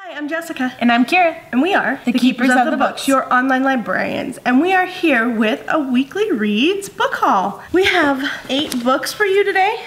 Hi, I'm Jessica. And I'm Kira. And we are the Keepers of the Books, your online librarians. And we are here with a weekly reads book haul. We have 8 books for you today.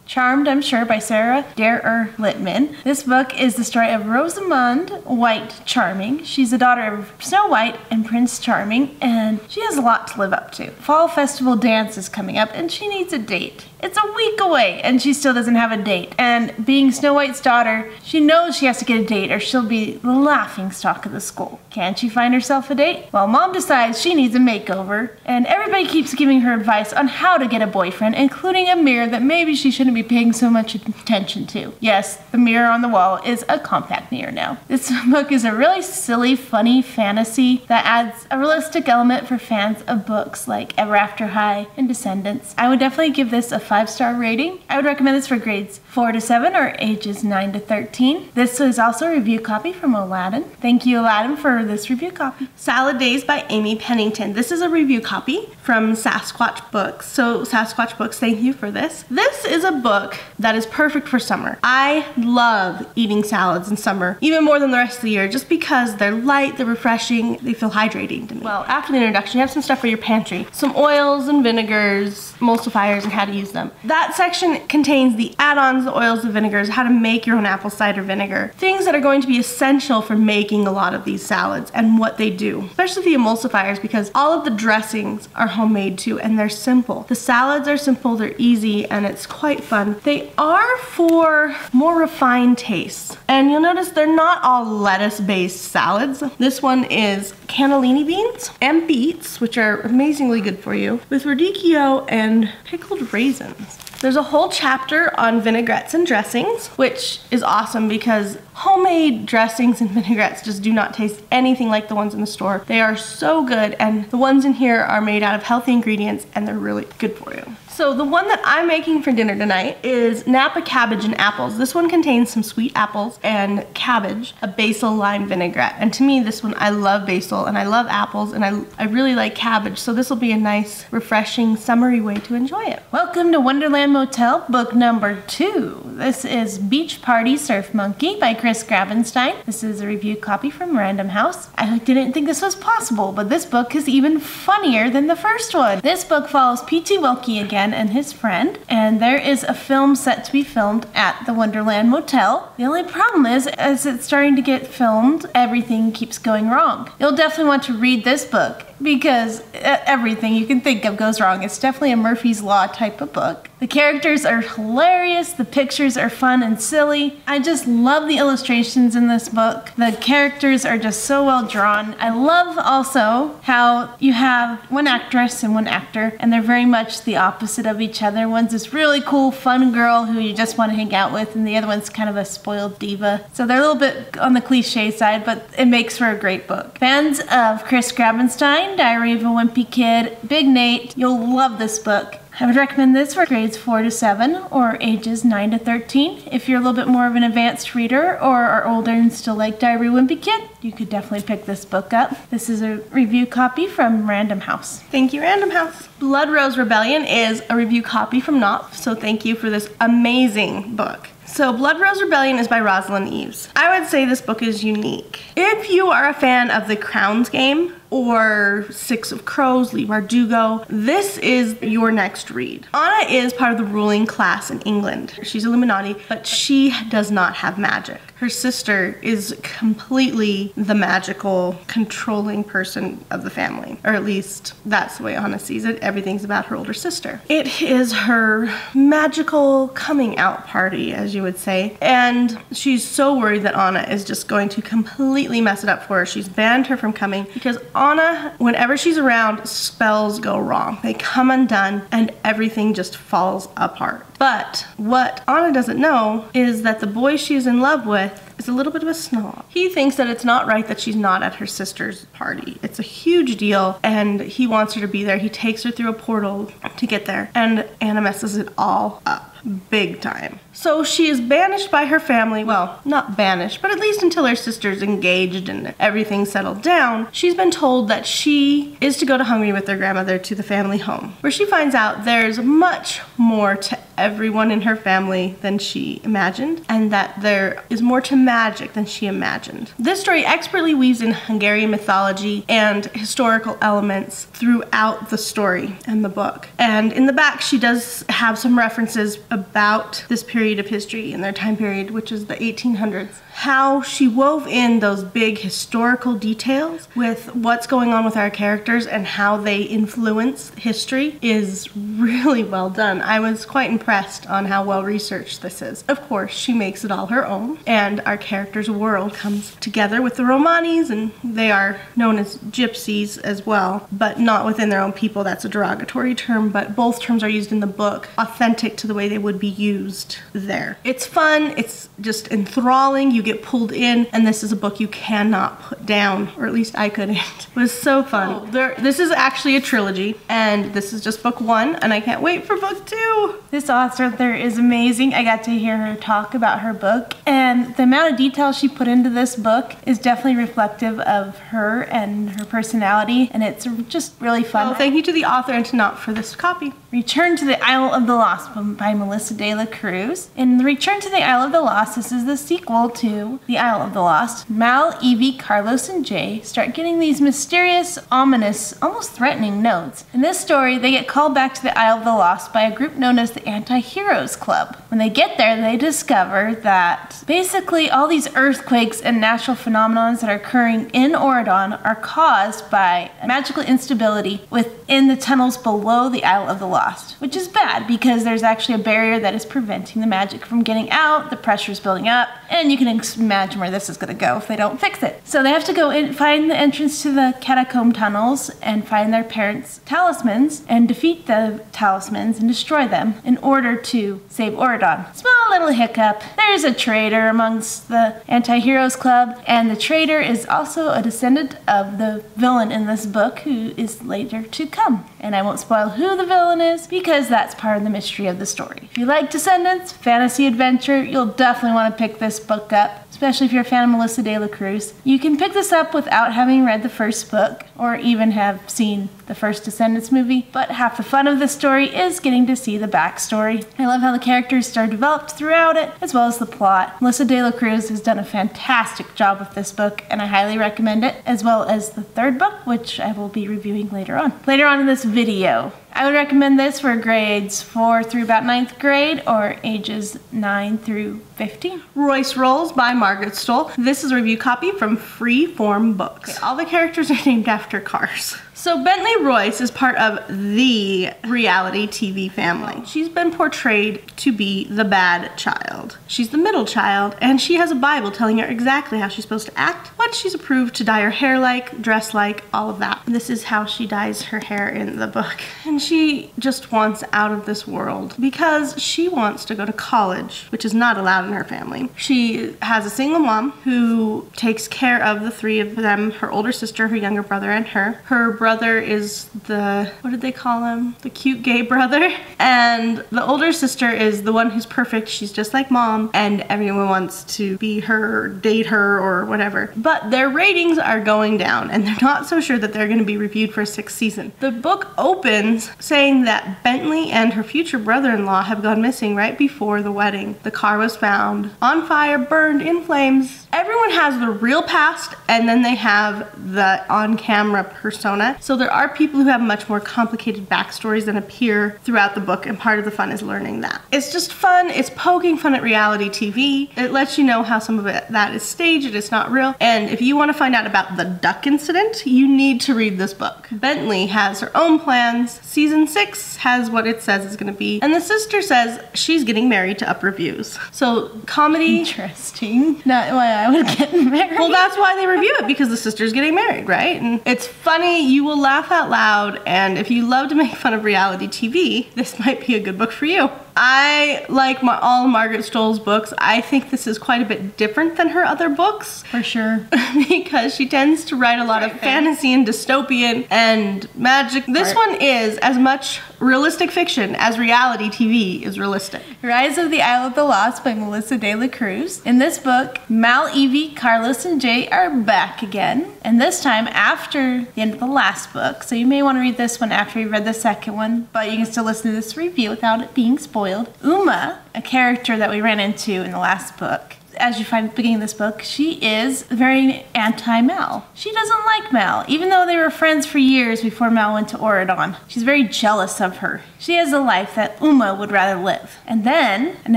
Charmed, I'm Sure, by Sarah Dare Littman. This book is the story of Rosamund White Charming. She's the daughter of Snow White and Prince Charming, and she has a lot to live up to. Fall Festival dance is coming up, and she needs a date. It's a week away, and she still doesn't have a date. And being Snow White's daughter, she knows she has to get a date or she'll be the laughingstock of the school. Can she find herself a date? Well, Mom decides she needs a makeover, and everybody keeps giving her advice on how to get a boyfriend, including a mirror that maybe she shouldn't be paying so much attention to. Yes, the mirror on the wall is a compact mirror now. This book is a really silly, funny fantasy that adds a realistic element for fans of books like Ever After High and Descendants. I would definitely give this a 5-star rating. I would recommend this for grades 4 to 7 or ages 9 to 13. This is also a review copy from Aladdin. Thank you, Aladdin, for this review copy. Salad Days by Amy Pennington. This is a review copy from Sasquatch Books. So Sasquatch Books, thank you for this. This is a book that is perfect for summer. I love eating salads in summer, even more than the rest of the year, just because they're light, they're refreshing, they feel hydrating to me. Well, after the introduction, you have some stuff for your pantry. Some oils and vinegars, emulsifiers, and how to use them. That section contains the add-ons, the oils, the vinegars, how to make your own apple cider vinegar. Things that are going to be essential for making a lot of these salads and what they do. Especially the emulsifiers, because all of the dressings are homemade too, and they're simple. The salads are simple, they're easy, and it's quite fun. They are for more refined tastes. And you'll notice they're not all lettuce-based salads. This one is cannellini beans and beets, which are amazingly good for you, with radicchio and pickled raisins. There's a whole chapter on vinaigrettes and dressings, which is awesome because homemade dressings and vinaigrettes just do not taste anything like the ones in the store. They are so good, and the ones in here are made out of healthy ingredients, and they're really good for you. So the one that I'm making for dinner tonight is Napa cabbage and apples. This one contains some sweet apples and cabbage, a basil lime vinaigrette. And to me, this one, I love basil and I love apples and I really like cabbage. So this will be a nice, refreshing, summery way to enjoy it. Welcome to Wonderland Motel, book number 2. This is Beach Party Surf Monkey by Grabenstein. This is a review copy from Random House. I didn't think this was possible, but this book is even funnier than the first one. This book follows P.T. Wilkie again and his friend, and there is a film set to be filmed at the Wonderland Motel. The only problem is, as it's starting to get filmed, everything keeps going wrong. You'll definitely want to read this book because everything you can think of goes wrong. It's definitely a Murphy's Law type of book. The characters are hilarious, the pictures are fun and silly. I just love the illustrations in this book. The characters are just so well drawn. I love also how you have one actress and one actor, and they're very much the opposite of each other. One's this really cool, fun girl who you just want to hang out with, and the other one's kind of a spoiled diva. So they're a little bit on the cliche side, but it makes for a great book. Fans of Chris Grabenstein, Diary of a Wimpy Kid, Big Nate, you'll love this book. I would recommend this for grades 4 to 7 or ages 9 to 13. If you're a little bit more of an advanced reader or are older and still like Diary of a Wimpy Kid, you could definitely pick this book up. This is a review copy from Random House. Thank you, Random House. Blood Rose Rebellion is a review copy from Knopf, so thank you for this amazing book. So Blood Rose Rebellion is by Rosalyn Eves. I would say this book is unique. If you are a fan of the Crowns game, or Six of Crows, Leigh Bardugo, this is your next read. Anna is part of the ruling class in England. She's Illuminati, but she does not have magic. Her sister is completely the magical, controlling person of the family. Or at least, that's the way Anna sees it. Everything's about her older sister. It is her magical coming out party, as you would say. And she's so worried that Anna is just going to completely mess it up for her. She's banned her from coming because Anna, whenever she's around, spells go wrong. They come undone and everything just falls apart. But what Anna doesn't know is that the boy she's in love with is a little bit of a snob. He thinks that it's not right that she's not at her sister's party. It's a huge deal and he wants her to be there. He takes her through a portal to get there, and Anna messes it all up big time. So she is banished by her family. Well, not banished, but at least until her sister's engaged and everything settled down. She's been told that she is to go to Hungary with their grandmother to the family home, where she finds out there's much more to everyone in her family than she imagined, and that there is more to magic than she imagined. This story expertly weaves in Hungarian mythology and historical elements throughout the story and the book. And in the back, she does have some references about this period of history and their time period, which is the 1800s. How she wove in those big historical details with what's going on with our characters and how they influence history is really well done. I was quite impressed on how well researched this is. Of course, she makes it all her own, and our character's world comes together with the Romanis, and they are known as gypsies as well, but not within their own people. That's a derogatory term, but both terms are used in the book, authentic to the way they would be used there. It's fun, it's just enthralling, you get pulled in, and this is a book you cannot put down, or at least I couldn't. It was so fun. This is actually a trilogy, and this is just book 1, and I can't wait for book 2. This author there is amazing. I got to hear her talk about her book, and the amount of detail she put into this book is definitely reflective of her and her personality, and it's just really fun. Well, thank you to the author and to Knopf for this copy. Return to the Isle of the Lost by Melissa de la Cruz. In Return to the Isle of the Lost, this is the sequel to The Isle of the Lost. Mal, Evie, Carlos, and Jay start getting these mysterious, ominous, almost threatening notes. In this story, they get called back to the Isle of the Lost by a group known as the Anti-Heroes Club. When they get there, they discover that basically all these earthquakes and natural phenomena that are occurring in Oregon are caused by magical instability within the tunnels below the Isle of the Lost, which is bad because there's actually a barrier that is preventing the magic from getting out, the pressure's building up, and you can imagine where this is going to go if they don't fix it. So they have to go in, find the entrance to the catacomb tunnels and find their parents' talismans and defeat the talismans and destroy them in order to save Oregon. Small little hiccup. There's a traitor amongst the Anti-Heroes Club, and the traitor is also a descendant of the villain in this book who is later to come. And I won't spoil who the villain is because that's part of the mystery of the story. If you like Descendants, fantasy adventure, you'll definitely want to pick this book up, especially if you're a fan of Melissa de la Cruz. You can pick this up without having read the first book or even have seen the first Descendants movie, but half the fun of the story is getting to see the backstory. I love how the characters are developed throughout it, as well as the plot. Melissa de la Cruz has done a fantastic job with this book, and I highly recommend it, as well as the third book, which I will be reviewing later on. Later on in this video, I would recommend this for grades 4 through about 9th grade or ages 9 through 15. Royce Rolls by Margaret Stohl. This is a review copy from Freeform Books. Okay, all the characters are named after cars. So Bentley Royce is part of the reality TV family. She's been portrayed to be the bad child. She's the middle child, and she has a Bible telling her exactly how she's supposed to act, what she's approved to dye her hair like, dress like, all of that. This is how she dyes her hair in the book. And she just wants out of this world because she wants to go to college, which is not allowed in her family. She has a single mom who takes care of the 3 of them, her older sister, her younger brother, and her. Her brother is the, what did they call him? The cute gay brother. And the older sister is the one who's perfect. She's just like mom, and everyone wants to be her, date her, or whatever. But their ratings are going down, and they're not so sure that they're going to be reviewed for a 6th season. The book opens saying that Bentley and her future brother-in-law have gone missing right before the wedding. The car was found on fire, burned in flames. Everyone has the real past, and then they have the on-camera persona. So there are people who have much more complicated backstories than appear throughout the book, and part of the fun is learning that. It's just fun. It's poking fun at reality TV. It lets you know how some of that is staged, it's not real. And if you want to find out about the duck incident, you need to read this book. Bentley has her own plans. Season 6 has what it says it's going to be, and the sister says she's getting married to up reviews. So comedy. Interesting. Not why I would get married. Well, that's why they review it, because the sister's getting married, right? And it's funny, you will laugh out loud, and if you love to make fun of reality TV, this might be a good book for you. I like all Margaret Stohl's books. I think this is quite a bit different than her other books. For sure. Because she tends to write a lot of fantasy and dystopian and magic. This one is as much realistic fiction as reality TV is realistic. Rise of the Isle of the Lost by Melissa de la Cruz. In this book, Mal, Evie, Carlos, and Jay are back again, and this time after the end of the last book. So you may want to read this one after you read the second one, but you can still listen to this review without it being spoiled. Uma, a character that we ran into in the last book, as you find at the beginning of this book, she is very anti-Mal. She doesn't like Mal, even though they were friends for years before Mal went to Auradon. She's very jealous of her. She has a life that Uma would rather live. And then an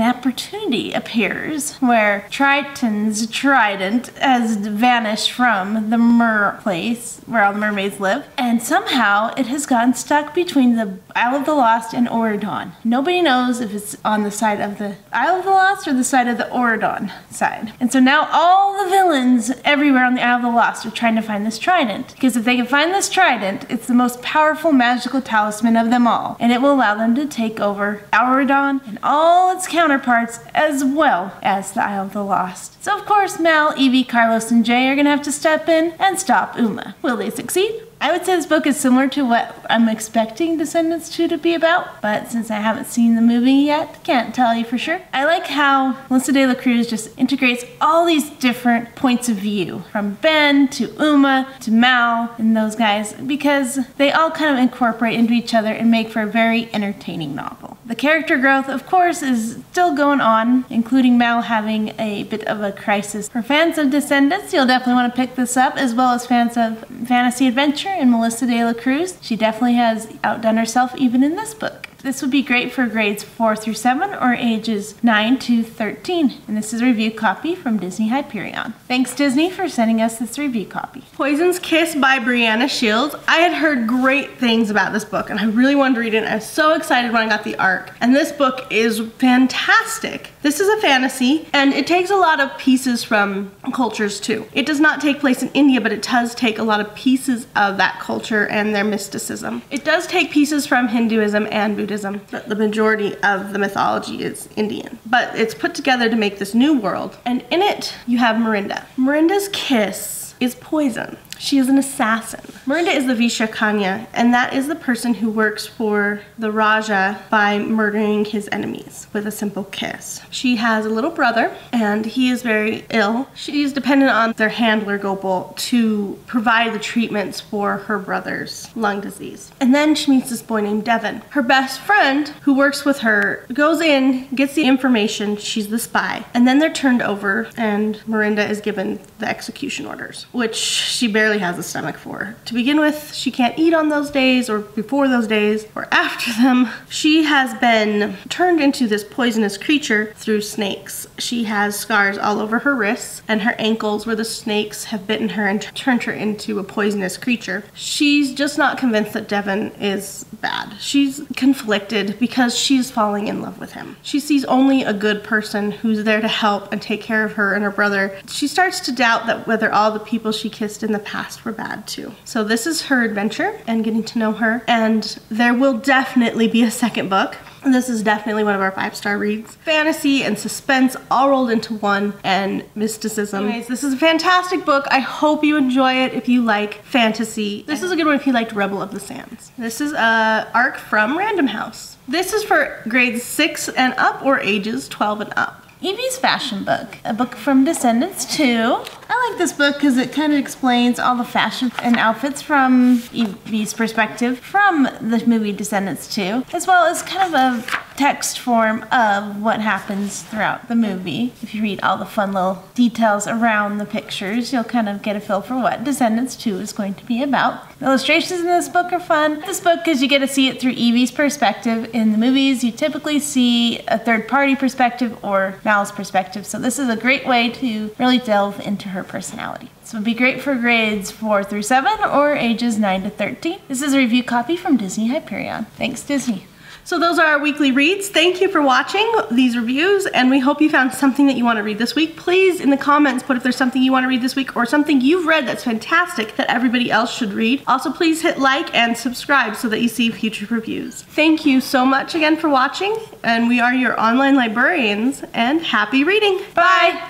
opportunity appears where Triton's trident has vanished from the mer place where all the mermaids live, and somehow it has gotten stuck between the Isle of the Lost and Auradon. Nobody knows if it's on the side of the Isle of the Lost or the side of the Auradon side. And so now all the villains everywhere on the Isle of the Lost are trying to find this trident, because if they can find this trident, it's the most powerful magical talisman of them all, and it will allow them to take over Auradon and all its counterparts, as well as the Isle of the Lost. So of course Mal, Evie, Carlos, and Jay are gonna have to step in and stop Uma. Will they succeed? I would say this book is similar to what I'm expecting Descendants 2 to be about, but since I haven't seen the movie yet, can't tell you for sure. I like how Melissa de la Cruz just integrates all these different points of view, from Ben to Uma to Mal and those guys, because they all kind of incorporate into each other and make for a very entertaining novel. The character growth, of course, is still going on, including Mal having a bit of a crisis. For fans of Descendants, you'll definitely want to pick this up, as well as fans of fantasy adventure and Melissa de la Cruz. She definitely has outdone herself even in this book. This would be great for grades 4 through 7 or ages 9 to 13. And this is a review copy from Disney Hyperion. Thanks Disney for sending us this review copy. Poison's Kiss by Brianna Shields. I had heard great things about this book and I really wanted to read it. I was so excited when I got the ARC. And this book is fantastic. This is a fantasy and it takes a lot of pieces from cultures too. It does not take place in India, but it does take a lot of pieces of that culture and their mysticism. It does take pieces from Hinduism and Buddhism. But the majority of the mythology is Indian. But it's put together to make this new world. And in it, you have Mirinda. Mirinda's kiss is poison. She is an assassin. Mirinda is the Vishakanya, and that is the person who works for the Raja by murdering his enemies with a simple kiss. She has a little brother, and he is very ill. She's dependent on their handler, Gopal, to provide the treatments for her brother's lung disease. And then she meets this boy named Devon. Her best friend, who works with her, goes in, gets the information, she's the spy, and then they're turned over, and Mirinda is given the execution orders, which she barely has a stomach for. To begin with, she can't eat on those days or before those days or after them. She has been turned into this poisonous creature through snakes. She has scars all over her wrists and her ankles where the snakes have bitten her and turned her into a poisonous creature. She's just not convinced that Devon is bad. She's conflicted because she's falling in love with him. She sees only a good person who's there to help and take care of her and her brother. She starts to doubt that whether all the people she kissed in the past were bad too. So this is her adventure and getting to know her, and there will definitely be a second book. This is definitely one of our 5-star reads. Fantasy and suspense all rolled into one, and mysticism. Anyways, this is a fantastic book. I hope you enjoy it if you like fantasy. This is a good one if you liked Rebel of the Sands. This is a ARC from Random House. This is for grades 6 and up or ages 12 and up. Evie's fashion book, a book from Descendants 2. I like this book because it kind of explains all the fashion and outfits from Evie's perspective from the movie Descendants 2, as well as kind of a text form of what happens throughout the movie. If you read all the fun little details around the pictures, you'll kind of get a feel for what Descendants 2 is going to be about. The illustrations in this book are fun. This book, because you get to see it through Evie's perspective. In the movies, you typically see a third-party perspective or Mal's perspective, so this is a great way to really delve into her personality. This would be great for grades 4 through 7 or ages 9 to 13. This is a review copy from Disney Hyperion. Thanks, Disney. So those are our weekly reads. Thank you for watching these reviews, and we hope you found something that you want to read this week. Please, in the comments, put if there's something you want to read this week or something you've read that's fantastic that everybody else should read. Also, please hit like and subscribe so that you see future reviews. Thank you so much again for watching, and we are your online librarians, and happy reading. Bye!